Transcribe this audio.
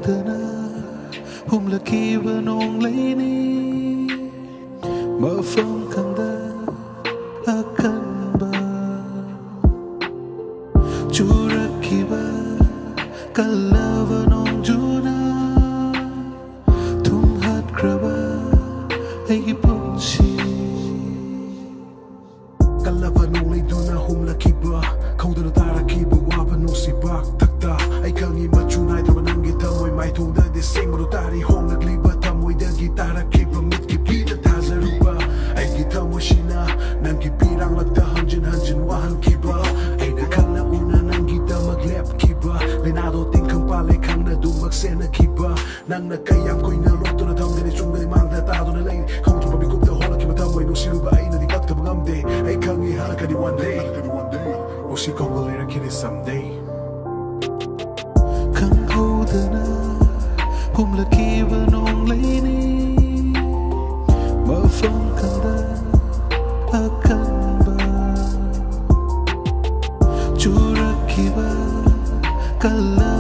khanghodana humlakiba nong leini mafam kanda akanba churakiba kalava nong juna tumhatkraba aigi punsi kalava nong leiduna humlakiba khanghodana tarakiba waba nusibak takta ai khangi machunai dra nangi thamoi mai thongda de sengro tari honglagliba thamoi da gitara kiba mitki pida thazaruba ai gitamo shina nangi pirang lakta hanjin hanjin wahan kiba ai da khanna una nangi tamak lep kiba lenado tingkhang pale khangna dumak sena kiba nangna kayam koina lotuna thamgani chungani mangda taduna lei khawtu babi kupta hola kiba thamoi no siruba ai na di bakta ngamde ai khangi halakani one day osi kongo lera kini someday khanghodana humlakiba nong leini mafam kanda akanba churakiba kala